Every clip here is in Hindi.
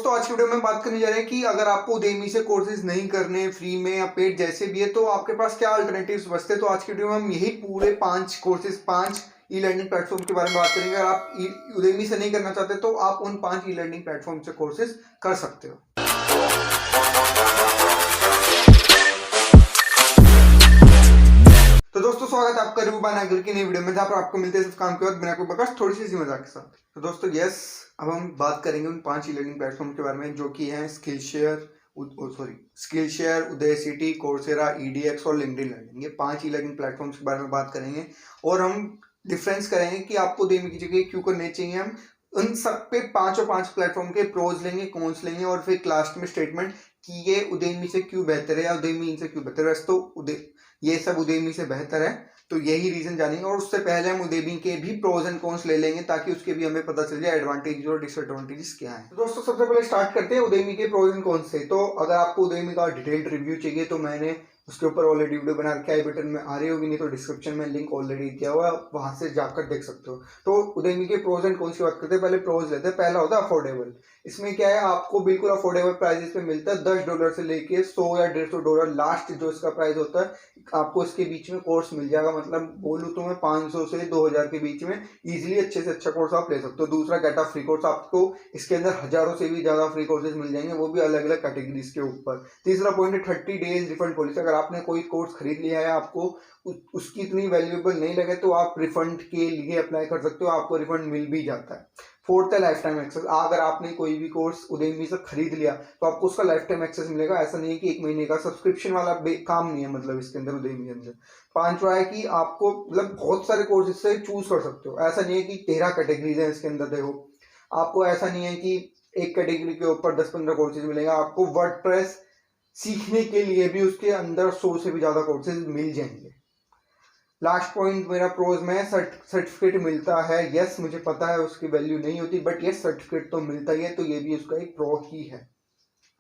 दोस्तों आज की वीडियो में बात करने जा रहे हैं कि अगर आपको उदेमी से कोर्सेज नहीं करने फ्री में या पेड जैसे भी है तो आपके पास क्या अल्टरनेटिव्स बचते हैं। तो आज की वीडियो में हम यही पूरे 5 कोर्सेज 5 ई लर्निंग प्लेटफॉर्म के बारे में बात करेंगे। अगर आप उदेमी से नहीं करना चाहते तो आप उन 5 ई लर्निंग प्लेटफॉर्म से कोर्सेज कर सकते हो। तो दोस्तों स्वागत है आपका रिव्यू बाय की नई वीडियो में, जहां पर आपको मिलते हैं सिर्फ काम के बाद बिना कोई बकवास, थोड़ी सी मजाक के साथ। तो दोस्तों अब हम बात करेंगे उन 5 ई लर्निंग प्लेटफॉर्म के बारे में जो कि हैं स्किलशेयर, उदयसिटी, कोर्सेरा, ईडीएक्स और लिंक्डइन लर्निंग। ये 5 ई लर्निंग प्लेटफॉर्म्स के बारे में बात करेंगे और हम डिफरेंस करेंगे कि आपको उदेमी की जगह क्यों करने चाहिए। हम उन सब पे 5 प्लेटफॉर्म के प्रोज लेंगे, कॉन्स लेंगे और फिर लास्ट में स्टेटमेंट कि ये उदेमी से क्यों बेहतर है या उदेमी इनसे क्यों बेहतर है। तो ये सब उदेमी से बेहतर है, तो यही रीजन जानेंगे। और उससे पहले हम उदेमी के भी प्रोज एंड कॉन्स ले लेंगे ताकि उसके भी हमें पता चल जाए एडवांटेज और डिसएडवांटेजेस क्या है। तो दोस्तों सबसे पहले स्टार्ट करते हैं उदेमी के प्रोज एंड कॉन्स से। तो अगर आपको उदेमी का डिटेल्ड रिव्यू चाहिए तो मैंने उसके ऊपर ऑलरेडी वीडियो बना रखा है, आई बटन में आ रही होगी, नहीं तो डिस्क्रिप्शन में लिंक ऑलरेडी दिया हुआ है, वहां से जाकर देख सकते हो। तो उदेमी के प्रोज एंड कॉन्स की बात करते हैं। पहले प्रोज लेते हैं। पहला होता है अफोर्डेबल। इसमें क्या है, आपको बिल्कुल अफोर्डेबल प्राइसेस पे मिलता है। $10 से लेके 100 या $150 लास्ट जो इसका प्राइस होता है, आपको इसके बीच में कोर्स मिल जाएगा। मतलब बोलूँ तो मैं 500 से 2000 के बीच में इजीली अच्छे से अच्छा कोर्स आप ले सकते हो। दूसरा गेट अ फ्री कोर्स, आपको इसके अंदर हजारों से भी ज्यादा फ्री कोर्सेज मिल जाएंगे, वो भी अलग अलग कैटेगरीज के ऊपर। तीसरा पॉइंट है 30 डेज रिफंड पॉलिसी। अगर आपने कोई कोर्स खरीद लिया है, आपको उसकी इतनी वैल्यूएबल नहीं लगे तो आप रिफंड के लिए अप्लाई कर सकते हो, आपको रिफंड मिल भी जाता है। फोर्थ है लाइफ टाइम एक्सेस। अगर आपने कोई भी कोर्स उदेमी से खरीद लिया तो आपको उसका लाइफ टाइम एक्सेस मिलेगा। ऐसा नहीं है कि 1 महीने का सब्सक्रिप्शन वाला काम नहीं है, मतलब इसके अंदर उदेमी के अंदर। पांचवा है कि आपको मतलब बहुत सारे कोर्सेज से चूज कर सकते हो। ऐसा नहीं है कि 13 कैटेगरीज है इसके अंदर। देखो आपको ऐसा नहीं है कि एक कैटेगरी के ऊपर 10-15 कोर्सेज मिलेगा। आपको वर्डप्रेस सीखने के लिए भी उसके अंदर 100 से भी ज्यादा कोर्सेज मिल जाएंगे। लास्ट पॉइंट मेरा प्रोज में सर्टिफिकेट मिलता है। यस मुझे पता है उसकी वैल्यू नहीं होती, बट यस सर्टिफिकेट तो मिलता ही है, तो ये भी उसका एक प्रो ही है।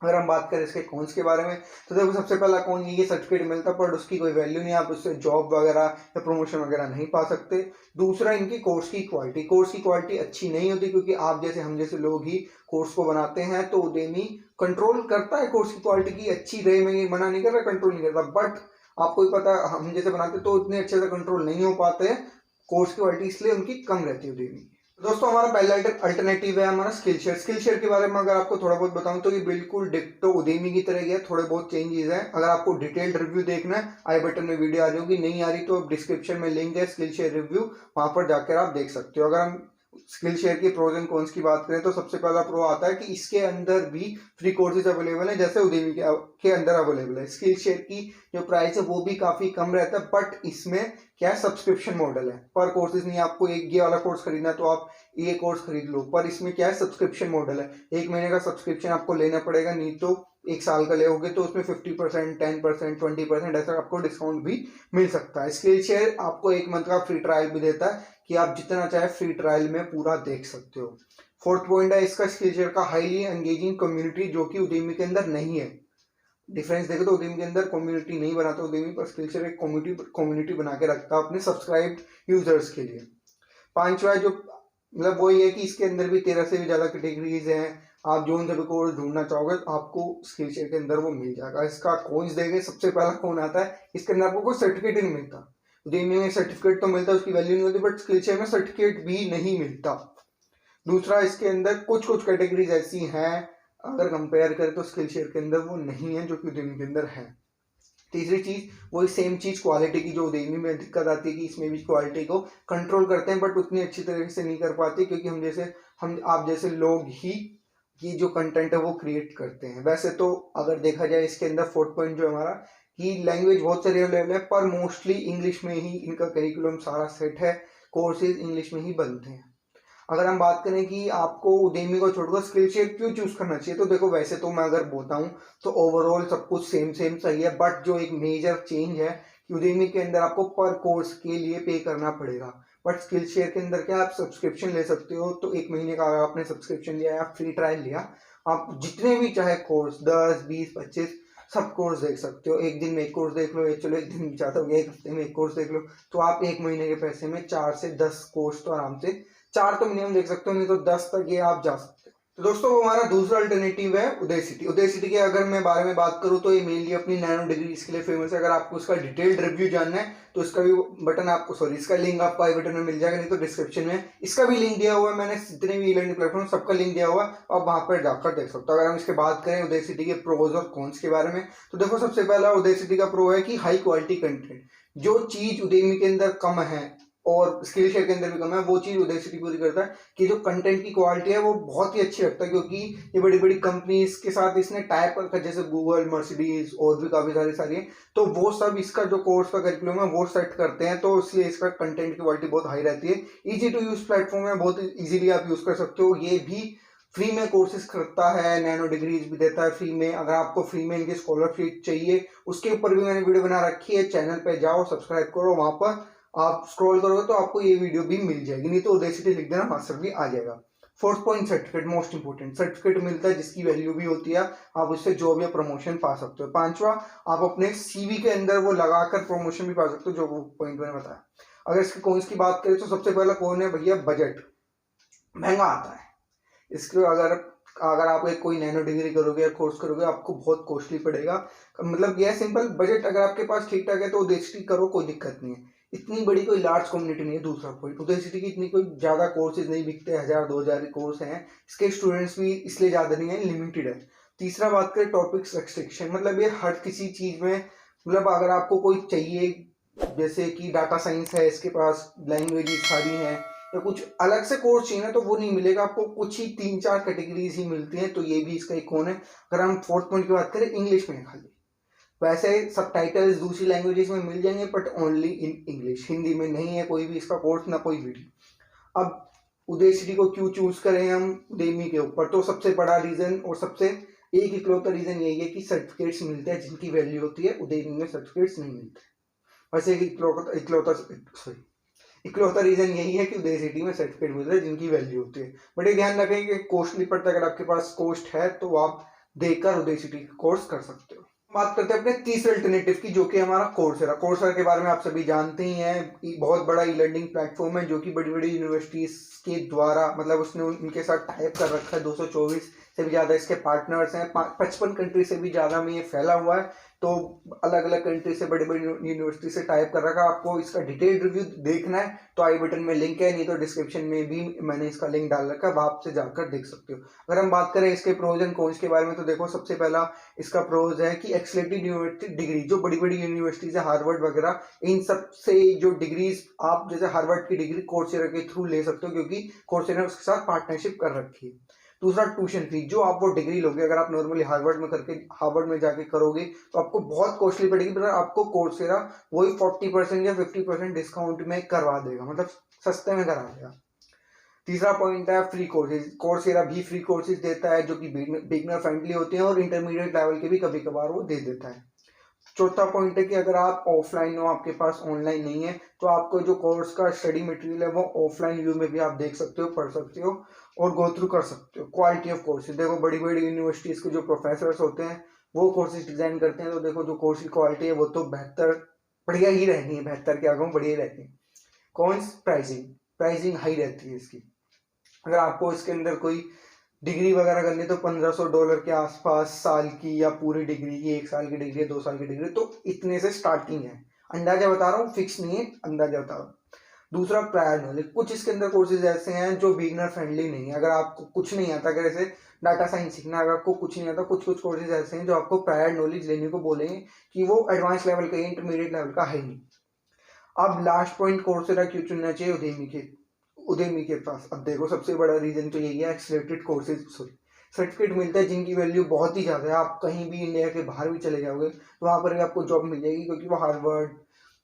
अगर हम बात करें इसके कॉन्स के बारे में तो देखो सबसे पहला कॉन ये सर्टिफिकेट मिलता है पर उसकी कोई वैल्यू नहीं, आप उससे जॉब वगैरह या प्रमोशन वगैरह नहीं पा सकते। दूसरा इनकी कोर्स की क्वालिटी अच्छी नहीं होती, क्योंकि आप जैसे हम जैसे लोग ही कोर्स को बनाते हैं। तो उदेमी कंट्रोल करता है कोर्स की क्वालिटी की अच्छी रहे, मैं ये मना नहीं कर रहा, कंट्रोल नहीं करता, बट आपको ही पता है हम जैसे बनाते तो इतने अच्छे से कंट्रोल नहीं हो पाते हैं कोर्स की क्वालिटी, इसलिए उनकी कम रहती है उदेमी। दोस्तों हमारा पहला अल्टरनेटिव है हमारा स्किलशेयर के बारे में अगर आपको थोड़ा बहुत बताऊं तो ये बिल्कुल डिक्टो उदेमी की तरह ही है, थोड़े बहुत चेंजेस हैं। अगर आपको डिटेल्ड रिव्यू देखना है, आई बटन में वीडियो आ जाएगी, नहीं आ रही तो डिस्क्रिप्शन में लिंक है स्किलशेयर रिव्यू, वहां पर जाकर आप देख सकते हो। अगर हम स्किलशेयर के प्रोज एंड कॉन्स की बात करें तो सबसे पहला प्रो आता है कि इसके अंदर भी फ्री कोर्सेज अवेलेबल है, जैसे उदेमी के अंदर अवेलेबल है। स्किलशेयर की जो प्राइस है वो भी काफी कम रहता है, बट इसमें क्या है सब्सक्रिप्शन मॉडल है, पर कोर्सेज नहीं। आपको एक ये वाला कोर्स खरीदना है तो आप ये कोर्स खरीद लो, पर इसमें क्या है सब्सक्रिप्शन मॉडल है। 1 महीने का सब्सक्रिप्शन आपको लेना पड़ेगा, नहीं तो 1 साल का लेोगे तो उसमें 50%, 10%, 20% ऐसा आपको डिस्काउंट भी मिल सकता है। स्किलशेयर आपको 1 मंथ का फ्री ट्रायल भी देता है कि आप जितना चाहे फ्री ट्रायल में पूरा देख सकते हो। फोर्थ पॉइंट है इसका स्किलशेयर का हाईली एंगेजिंग कम्युनिटी, जो कि उदेमी के अंदर नहीं है। डिफरेंस देखो तो उदेमी के अंदर कम्युनिटी नहीं बनाता उदेमी, पर स्किलशेयर एक कम्युनिटी बना के रखता है अपने सब्सक्राइब्ड यूजर्स के लिए। पांचवा जो मतलब वही है कि इसके अंदर भी 13 से भी ज्यादा कैटेगरीज हैं। आप जो सा भी कोर्स ढूंढना चाहोगे आपको स्किलशेयर के अंदर वो मिल जाएगा। इसका कॉन्स देंगे, सबसे पहला कौन आता है, इसके अंदर आपको कोई सर्टिफिकेट ही नहीं मिलता। उदेमी में सर्टिफिकेट तो मिलता है, उसकी वैल्यू नहीं होती, बट स्किलशेयर में सर्टिफिकेट भी नहीं मिलता। दूसरा इसके अंदर कुछ कैटेगरीज ऐसी हैं अगर कंपेयर करें तो स्किलशेयर के अंदर वो नहीं है, जो कि उदेमी के अंदर है। तीसरी चीज वही सेम चीज क्वालिटी की, जो उदेमी में दिक्कत आती है कि इसमें भी क्वालिटी को कंट्रोल करते हैं बट उतनी अच्छी तरीके से नहीं कर पाते, क्योंकि हम आप जैसे लोग ही ये जो कंटेंट है वो क्रिएट करते हैं। वैसे तो अगर देखा जाए इसके अंदर फोर्थ पॉइंट जो हमारा कि लैंग्वेज बहुत सारी अवेलेबल है, पर मोस्टली इंग्लिश में ही इनका करिकुलम सारा सेट है, कोर्सेज इंग्लिश में ही बनते हैं। अगर हम बात करें कि आपको उदेमी को छोड़कर स्किलशेयर क्यों चूज करना चाहिए, तो देखो वैसे तो मैं अगर बताऊं तो ओवरऑल सब कुछ सेम सही है, बट जो एक मेजर चेंज है कि उदेमी के अंदर आपको पर कोर्स के लिए पे करना पड़ेगा, बट स्किलशेयर के अंदर क्या आप सब्सक्रिप्शन ले सकते हो। तो 1 महीने का अगर आपने सब्सक्रिप्शन लिया या फ्री ट्रायल लिया, आप जितने भी चाहे कोर्स 10, 20, 25 सब कोर्स देख सकते हो। एक दिन में एक कोर्स देख लो, चलो एक दिन चाहता हो 1 हफ्ते में एक कोर्स देख लो, तो आप 1 महीने के पैसे में 4 से 10 कोर्स तो आराम से 4 तो मिनिमम देख सकते हो, नहीं तो 10 तक ये आप जा सकते हो। तो दोस्तों वो हमारा दूसरा अल्टरनेटिव है उदयसिटी। उदयसिटी के अगर मैं बारे में बात करूँ तो ये मेनली अपनी नैनो डिग्रीज के लिए फेमस है। अगर आपको इसका डिटेल्ड रिव्यू जानना है तो इसका भी बटन आपको इसका लिंक आपको आई बटन में मिल जाएगा, नहीं तो डिस्क्रिप्शन में इसका भी लिंक दिया हुआ है। मैंने जितने भी ई लर्निंग प्लेटफॉर्म सबका लिंक दिया हुआ है, आप वहां पर जाकर देख सकते हो। अगर हम इसके बात करें उदयसिटी के प्रोज और कॉन्स के बारे में, तो देखो सबसे पहला उदयसिटी का प्रो है कि हाई क्वालिटी कंटेंट। जो चीज उदयमी के अंदर कम है और स्किलशेयर के अंदर भी कम है, वो चीज उदयसिटी पूरी करता है कि जो कंटेंट की क्वालिटी है वो बहुत ही अच्छी रखता है। क्योंकि ये बड़ी बड़ी कंपनीज के साथ इसने टाइप कर रखा है, जैसे गूगल, मर्सिडीज और भी काफी सारी है, तो वो सब इसका जो कोर्स का करिकुलम है वो सेट करते हैं, तो इसलिए इसका कंटेंट की क्वालिटी बहुत हाई रहती है। इजी टू यूज प्लेटफॉर्म है, बहुत इजीली आप यूज कर सकते हो। ये भी फ्री में कोर्सेज करता है, नैनो डिग्रीज भी देता है फ्री में। अगर आपको फ्री में इनकी स्कॉलरशिप चाहिए, उसके ऊपर भी मैंने वीडियो बना रखी है। चैनल पे जाओ, सब्सक्राइब करो, वहां पर आप स्क्रॉल करोगे तो आपको ये वीडियो भी मिल जाएगी, नहीं तो उदयसिटी लिख देना, मास्टर भी आ जाएगा। Fourth point, certificate, most important. Certificate मिलता है जिसकी वैल्यू भी होती है, आप उससे जॉब या प्रमोशन पा सकते हो। पांचवा, आप अपने सीवी के अंदर वो लगाकर प्रमोशन भी पा सकते हो, जो पॉइंट मैंने बताया। अगर इसके कॉन्स की बात करें तो सबसे पहला कौन है भैया, बजट महंगा आता है। इसके अगर अगर आप एक कोई नैनो डिग्री करोगे या कोर्स करोगे, आपको बहुत कॉस्टली पड़ेगा। मतलब यह सिंपल, बजट अगर आपके पास ठीक ठाक है तो उदयसिटी करो, कोई दिक्कत नहीं है। इतनी बड़ी कोई लार्ज कम्युनिटी नहीं है। दूसरा पॉइंट, उदयसिटी की इतनी कोई ज्यादा कोर्सेज नहीं बिकते, 1000-2000 कोर्स हैं। इसके स्टूडेंट्स भी इसलिए ज्यादा नहीं है, लिमिटेड है। तीसरा बात करें टॉपिक्स रेस्ट्रिक्शन, मतलब ये हर किसी चीज में, मतलब अगर आपको कोई चाहिए, जैसे कि डाटा साइंस है, इसके पास लैंग्वेजेस सारी हैं, या कुछ अलग से कोर्स चाहिए ना, तो वो नहीं मिलेगा आपको। कुछ ही 3-4 कैटेगरीज ही मिलती हैं, तो ये भी इसका एक कौन है। अगर हम फोर्थ पॉइंट की बात करें, इंग्लिश में खाली, वैसे सब टाइटल्स दूसरी लैंग्वेजेस में मिल जाएंगे, but only in English. Hindi में नहीं है कोई भी इसका कोर्स, ना कोई वीडियो। अब उदयसिटी को क्यों चूज करें हम उदेमी के ऊपर, तो सबसे बड़ा रीजन और सबसे एक इकलौता रीजन यही है कि सर्टिफिकेट्स मिलते हैं जिनकी वैल्यू होती है। उदेमी में सर्टिफिकेट्स नहीं मिलते। वैसे इकलौता रीजन यही है कि उदयसिटी में सर्टिफिकेट मिल रहा है जिनकी वैल्यू होती है। बट ये ध्यान रखें कि कॉस्टली पड़ता है। अगर आपके पास कॉस्ट है तो आप देकर उदयसिटी कोर्स कर सकते हो। बात करते हैं अपने तीसरे अल्टरनेटिव की, जो कि हमारा कोर्सेरा। कोर्सेरा के बारे में आप सभी जानते ही हैं, बहुत बड़ा ई लर्निंग प्लेटफॉर्म है, जो कि बड़ी बड़ी यूनिवर्सिटीज के द्वारा, मतलब उसने उनके साथ टाइप कर रखा है। 224 से भी ज्यादा इसके पार्टनर्स हैं, 55 कंट्री से भी ज्यादा में ये फैला हुआ है। तो अलग अलग कंट्री से बड़ी बड़ी यूनिवर्सिटी से टाइप कर रखा है। आपको इसका डिटेल्ड रिव्यू देखना है तो आई बटन में लिंक है, नहीं तो डिस्क्रिप्शन में भी मैंने इसका लिंक डाल रखा है, आप से जाकर देख सकते हो। अगर हम बात करें इसके प्रोज एंड कॉन्स के बारे में, तो देखो सबसे पहला इसका प्रोज है कि एक्सेलेंट यूनिवर्सिटी डिग्री, जो बड़ी बड़ी यूनिवर्सिटीज है, हार्वर्ड वगैरह, इन सब से जो डिग्रीज आप, जैसे हार्वर्ड की डिग्री कोर्सेरा के थ्रू ले सकते हो, क्योंकि कोर्सेरा उसके साथ पार्टनरशिप कर रखी है। दूसरा, ट्यूशन फी, जो आप वो डिग्री लोगे, अगर आप नॉर्मली हार्वर्ड में जाके करोगे तो आपको बहुत कॉस्टली पड़ेगी, पर आपको कोर्सेरा वही 40% या 50% डिस्काउंट में करवा देगा, मतलब सस्ते में करा देगा। तीसरा पॉइंट है फ्री कोर्सेज। कोर्सेरा भी फ्री कोर्सेज देता है, जो कि बिगनर फ्रेंडली होते हैं, और इंटरमीडिएट लेवल के भी कभी कभार वो दे देता है। चौथा पॉइंट है कि अगर आप ऑफलाइन हो, आपके पास ऑनलाइन नहीं है, तो आपको जो कोर्स का स्टडी मटेरियल है वो ऑफलाइन व्यू में भी आप देख सकते हो, पढ़ सकते हो और गो थ्रू कर सकते हो। क्वालिटी ऑफ कोर्सेज, देखो बड़ी बड़ी यूनिवर्सिटीज के जो प्रोफेसर होते हैं वो कोर्सेज डिजाइन करते हैं, तो देखो जो कोर्स की क्वालिटी है वो तो बेहतर, बढ़िया ही रहनी है, बेहतर क्या कहूँ, बढ़िया ही रहती है। कॉन्स, प्राइसिंग हाई रहती है इसकी। अगर आपको इसके अंदर कोई डिग्री वगैरह करनी तो $1500 के आसपास साल की, या पूरी डिग्री की, 1 साल की डिग्री, 2 साल की डिग्री, तो इतने से स्टार्टिंग है। अंदाजा बता रहा हूँ, फिक्स नहीं है, अंदाजा बता रहा हूँ। दूसरा, प्रायर नॉलेज। कुछ इसके अंदर कोर्सेज ऐसे हैं जो बिगनर फ्रेंडली नहीं है। अगर आपको कुछ नहीं आता, अगर ऐसे डाटा साइंस सीखना, अगर आपको कुछ नहीं आता, कुछ कोर्सेज ऐसे हैं जो आपको प्रायर नॉलेज लेने को बोलेंगे कि वो एडवांस लेवल का, इंटरमीडिएट लेवल का है नहीं। अब लास्ट पॉइंट, कोर्सेरा क्यों चुनना चाहिए उदेमी के पास। अब देखो सबसे बड़ा रीजन तो यही है, एक्सेलेरेटेड कोर्सेज, सर्टिफिकेट मिलता है जिनकी वैल्यू बहुत ही ज़्यादा है। आप कहीं भी इंडिया के बाहर भी चले जाओगे तो वहाँ पर भी आपको जॉब मिल जाएगी, क्योंकि वो हार्वर्ड,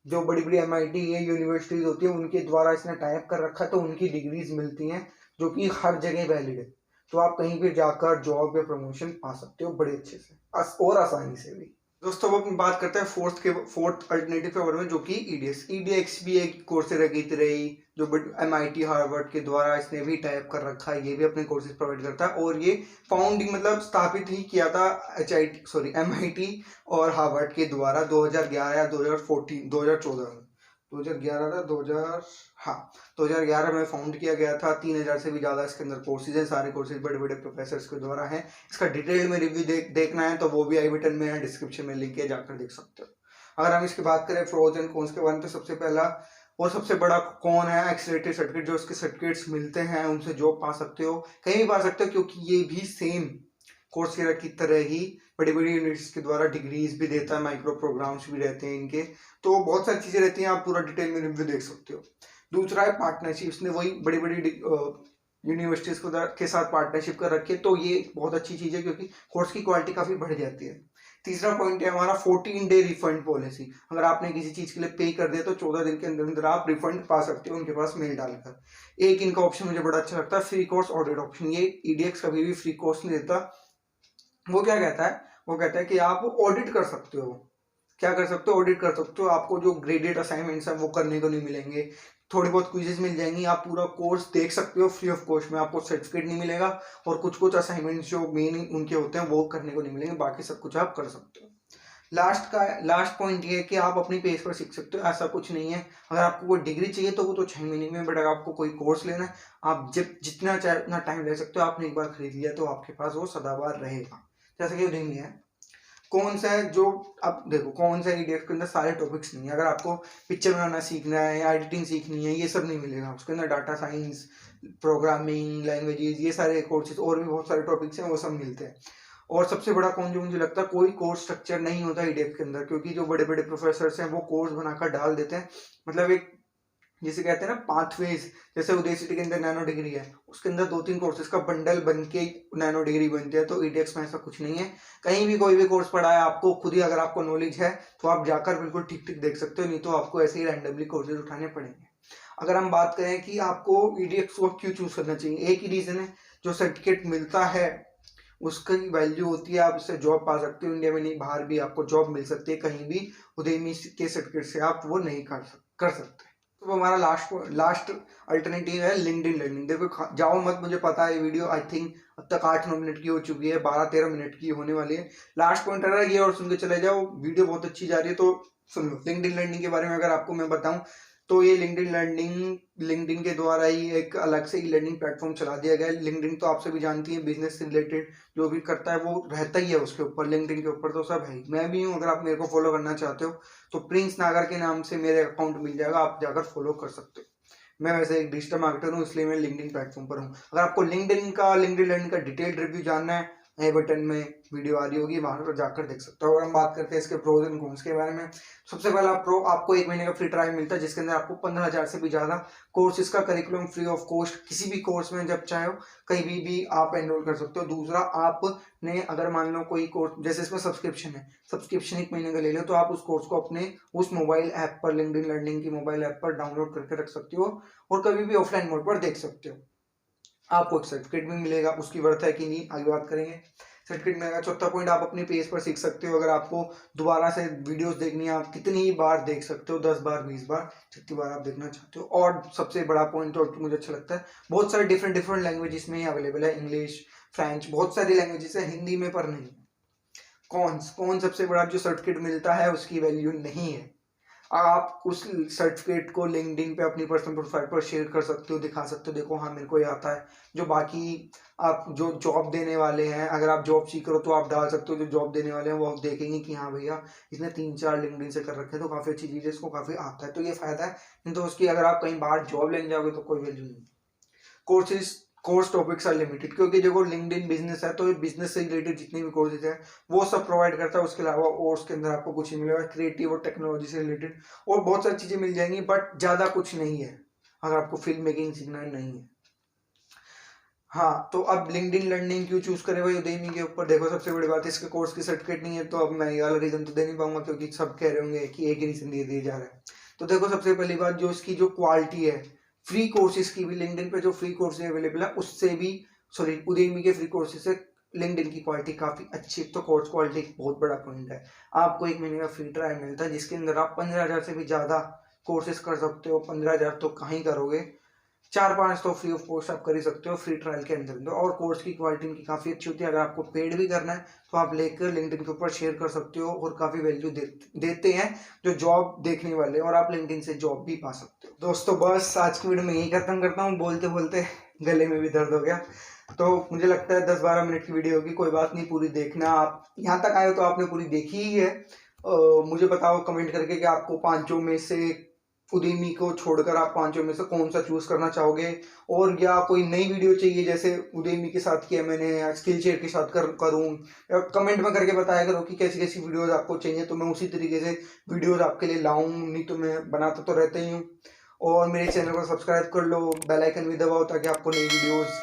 जो बड़ी बड़ी MIT ये यूनिवर्सिटीज होती है, उनके द्वारा इसने टाइप कर रखा है, तो उनकी डिग्रीज मिलती हैं जो कि हर जगह वैलिड है। तो आप कहीं भी जाकर जॉब या प्रमोशन पा सकते हो बड़े अच्छे से और आसानी से भी। दोस्तों अब हम बात करते हैं फोर्थ अल्टरनेटिव के बारे में, जो कि EDX भी एक कोर्सेरा की तरह ही, जो MIT हार्वर्ड के द्वारा इसने भी टाइप कर रखा है, ये भी अपने कोर्सेज प्रोवाइड करता है। और ये फाउंडिंग, मतलब स्थापित ही किया था MIT और हार्वर्ड के द्वारा 2011 या 2014 2014 में। 2011 था 2000, हाँ 2011 में फाउंड किया गया था। 3000 से भी ज़्यादा इसके अंदर कोर्सेज हैं, सारे कोर्सेज बड़े बड़े प्रोफेसर्स के द्वारा हैं। इसका डिटेल में रिव्यू देखना है तो वो भी आई बटन में है, डिस्क्रिप्शन में लिंक है, जाकर देख सकते हो। अगर हम इसकी बात करें प्रोज एंड कॉन्स के बारे में, तो सबसे पहला और सबसे बड़ा कौन है एक्सेलरेटेड सर्टिफिकेट, जो इसके सर्टिफिकेट्स मिलते हैं उनसे जॉब पा सकते हो, कहीं भी पा सकते हो, क्योंकि ये भी सेम कोर्सेरा की तरह ही बड़ी बड़ी यूनिवर्सिटीज के द्वारा डिग्रीज भी देता है, माइक्रो प्रोग्राम्स भी रहते हैं इनके, तो बहुत सारी चीजें रहती हैं, आप पूरा डिटेल में रिव्यू देख सकते हो। दूसरा है पार्टनरशिप, इसने वही बड़ी बड़ी यूनिवर्सिटीज के साथ पार्टनरशिप कर रखी है, तो ये बहुत अच्छी चीज है क्योंकि कोर्स की क्वालिटी काफी बढ़ जाती है। तीसरा पॉइंट है हमारा 14 डे रिफंड पॉलिसी। अगर आपने किसी चीज के लिए पे कर दिया तो 14 दिन के अंदर अंदर आप रिफंड पा सकते हो उनके पास मेल डालकर। एक इनका ऑप्शन मुझे बड़ा अच्छा लगता है, फ्री कोर्स ऑडिट ऑप्शन। ये ईडीएक्स कभी भी फ्री कोर्स नहीं देता। वो क्या कहता है, वो कहता है कि आप ऑडिट कर सकते हो। क्या कर सकते हो, ऑडिट कर सकते हो। आपको जो ग्रेडेड असाइनमेंट्स हैं वो करने को नहीं मिलेंगे, थोड़ी बहुत क्विजेस मिल जाएंगी, आप पूरा कोर्स देख सकते हो फ्री ऑफ कॉस्ट में। आपको सर्टिफिकेट नहीं मिलेगा और कुछ कुछ असाइनमेंट्स जो मेन उनके होते हैं वो करने को नहीं मिलेंगे, बाकी सब कुछ आप कर सकते हो। लास्ट पॉइंट ये है कि आप अपनी पेस पर सीख सकते हो, ऐसा कुछ नहीं है। अगर आपको कोई डिग्री चाहिए तो वो तो 6 महीने में, बट अगर आपको कोई कोर्स लेना है आप जितना चाहे उतना टाइम ले सकते हो। आपने एक बार खरीद लिया तो आपके पास वो सदाबहार रहेगा, जैसे कि Udemy है। कौन सा है जो, अब देखो कौन सा ईडीएक्स के अंदर सारे टॉपिक्स नहीं है। अगर आपको पिक्चर बनाना सीखना है, एडिटिंग सीखनी है, ये सब नहीं मिलेगा उसके अंदर। डाटा साइंस, प्रोग्रामिंग लैंग्वेजेस, ये सारे कोर्सेज और भी बहुत सारे टॉपिक्स हैं वो सब मिलते हैं। और सबसे बड़ा कौन जो मुझे लगता है, कोई कोर्स स्ट्रक्चर नहीं होता ईडीएक्स के अंदर, क्योंकि जो बड़े बड़े प्रोफेसर हैं वो कोर्स बनाकर डाल देते हैं। मतलब एक जिसे कहते हैं ना पाथवेज, जैसे उदयसिटी के अंदर नैनो डिग्री है, उसके अंदर 2-3 कोर्सेज का बंडल बन के नैनो डिग्री बनती है। तो ईडीएक्स में ऐसा कुछ नहीं है। कहीं भी कोई भी कोर्स पढ़ा है आपको खुद ही, अगर आपको नॉलेज है तो आप जाकर बिल्कुल ठीक ठीक देख सकते हो, नहीं तो आपको ऐसे ही रैंडमली कोर्सेज उठाने पड़ेंगे। अगर हम बात करें कि आपको ईडीएक्स को क्यों चूज करना चाहिए, एक ही रीजन है, जो सर्टिफिकेट मिलता है उसकी वैल्यू होती है, आप इससे जॉब पा सकते हो। इंडिया में नहीं, बाहर भी आपको जॉब मिल सकती है, कहीं भी उदयमी के सर्टिफिकेट से आप वो नहीं कर सकते। तो हमारा लास्ट अल्टरनेटिव है लिंक्डइन लर्निंग। देखो जाओ मत, मुझे पता है वीडियो आई थिंक अब तक 8-9 मिनट की हो चुकी है, 12-13 मिनट की होने वाली है। लास्ट पॉइंट है ये और सुन के चले जाओ, वीडियो बहुत अच्छी जा रही है तो सुन लो। लिंक्डइन लर्निंग के बारे में अगर आपको मैं बताऊं तो ये लिंक्डइन के द्वारा ही एक अलग से ई लर्निंग प्लेटफॉर्म चला दिया गया है। लिंक्डइन तो आपसे भी जानती है, बिजनेस से रिलेटेड जो भी करता है वो रहता ही है उसके ऊपर, लिंक्डइन के ऊपर तो सब है। मैं भी हूँ, अगर आप मेरे को फॉलो करना चाहते हो तो प्रिंस नागर के नाम से मेरे अकाउंट मिल जाएगा, आप जाकर फॉलो कर सकते हो। मैं वैसे एक डिजिटल मार्केटर हूँ, इसलिए मैं लिंक्डइन प्लेटफॉर्म पर हूँ। अगर आपको लिंक्डइन लर्निंग का डिटेल्ड रिव्यू जानना है, आई बटन में वीडियो आ रही होगी, वहां पर जाकर देख सकते हो। और हम बात करते हैं इसके प्रोज एंड कॉन्स के बारे में। सबसे पहला प्रो, आपको 1 महीने का फ्री ट्रायल मिलता है, जिसके अंदर आपको 15,000 से भी ज्यादा कोर्सेज का करिकुलम फ्री ऑफ कॉस्ट किसी भी कोर्स में जब चाहे कहीं भी आप एनरोल कर सकते हो। दूसरा, आपने अगर मान लो कोई कोर्स, जैसे इसमें सब्सक्रिप्शन है, सब्सक्रिप्शन 1 महीने का ले लो तो आप उस कोर्स को अपने उस मोबाइल ऐप पर, लिंक्डइन लर्निंग की मोबाइल ऐप पर डाउनलोड करके रख सकते हो और कभी भी ऑफलाइन मोड पर देख सकते हो। आपको एक सर्टिफिकेट भी मिलेगा, उसकी वर्थ है कि नहीं आगे बात करेंगे। सर्टिफिकेट मिलेगा। चौथा पॉइंट, आप अपने पेज पर सीख सकते हो। अगर आपको दोबारा से वीडियोस देखनी है, आप कितनी ही बार देख सकते हो, 10 बार 20 बार, जितनी बार आप देखना चाहते हो। और सबसे बड़ा पॉइंट और मुझे अच्छा लगता है, बहुत सारे डिफरेंट लैंग्वेजेस में अवेलेबल है, इंग्लिश, फ्रेंच, बहुत सारी लैंग्वेजेस है, हिंदी में पर नहीं। कौन सबसे बड़ा, जो सर्टिफिकेट मिलता है उसकी वैल्यू नहीं है। आप उस सर्टिफिकेट को लिंक्डइन पे अपनी पर्सनल प्रोफाइल पर शेयर कर सकते हो, दिखा सकते हो, देखो हाँ मेरे को ये आता है। जो बाकी आप जो जॉब देने वाले हैं, अगर आप जॉब सीख रहे हो तो आप डाल सकते हो, जो जॉब देने वाले हैं वो आप देखेंगे कि हाँ भैया इसने 3-4 लिंक्डइन से कर रखे हैं, तो काफ़ी अच्छी चीज़ है, इसको काफ़ी आता है, तो ये फायदा है। नहीं तो उसकी अगर आप कहीं बाहर जॉब लेने जाओगे तो कोई वैल्यू नहीं। कोर्स टॉपिक्स आर लिमिटेड, क्योंकि देखो लिंक्डइन बिजनेस है, तो बिजनेस से रिलेटेड जितने भी कोर्सेज है वो सब प्रोवाइड करता है। उसके अलावा और उसके अंदर आपको कुछ नहीं मिलेगा, क्रिएटिव और टेक्नोलॉजी से रिलेटेड और बहुत सारी चीजें मिल जाएंगी, बट ज्यादा कुछ नहीं है। अगर आपको फिल्म मेकिंग सीखना है, नहीं है। हाँ, तो अब लिंक्डइन लर्निंग क्यों चूज करें भाई Udemy के ऊपर? देखो सबसे बड़ी बात है, इसके कोर्स की सर्टिफिकेट नहीं है, तो अब मैं ये वाला रीजन तो दे नहीं पाऊंगा, क्योंकि सब कह रहे होंगे कि एक ही रीजन दिया जा रहा है। तो देखो सबसे पहली बात, जो इसकी जो क्वालिटी है फ्री कोर्सेज की भी, लिंक्डइन पे जो फ्री कोर्सेज अवेलेबल है उससे भी, सॉरी Udemy के फ्री कोर्सेज से लिंक्डइन की क्वालिटी काफी अच्छी है। तो कोर्स क्वालिटी एक बहुत बड़ा पॉइंट है। आपको 1 महीने का फ्री ट्रायल मिलता है, जिसके अंदर आप 15,000 से भी ज्यादा कोर्सेज कर सकते हो। 15,000 तो कहीं करोगे, 4-5 तो फ्री ऑफ कॉस्ट आप कर ही सकते हो फ्री ट्रायल के अंदर। और कोर्स की क्वालिटी इनकी काफ़ी अच्छी होती है। अगर आपको पेड भी करना है तो आप लेकर लिंक्डइन के ऊपर शेयर कर सकते हो, और काफ़ी वैल्यू देते हैं जो जॉब देखने वाले, और आप लिंक्डइन से जॉब भी पा सकते हो। दोस्तों बस आज की वीडियो में यही खत्म करता हूँ, बोलते बोलते गले में भी दर्द हो गया। तो मुझे लगता है 10-12 मिनट की वीडियो होगी, कोई बात नहीं, पूरी देखना। आप यहाँ तक आए हो तो आपने पूरी देखी ही है। मुझे बताओ कमेंट करके कि आपको पांचों में से उद्यमी को छोड़कर आप पांचों में से कौन सा चूज करना चाहोगे, और या कोई नई वीडियो चाहिए जैसे उद्यमी के साथ किया मैंने या स्किल शेयर के साथ करूं, या कमेंट में करके बताया करो कि कैसी कैसी वीडियोस आपको चाहिए, तो मैं उसी तरीके से वीडियोस आपके लिए लाऊं। नहीं तो मैं बनाता तो रहता ही हूँ। और मेरे चैनल को सब्सक्राइब कर लो, बेल आइकन भी दबाओ, ताकि आपको नई वीडियोस,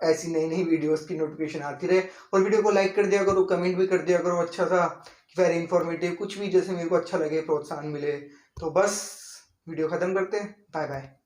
ऐसी नई नई वीडियोस की नोटिफिकेशन आती रहे। और वीडियो को लाइक कर दिया करो, कमेंट भी कर दिया करो अच्छा सा, वेरी इंफॉर्मेटिव, कुछ भी जैसे मेरे को अच्छा लगे, प्रोत्साहन मिले। तो बस वीडियो खत्म करते हैं, बाय बाय।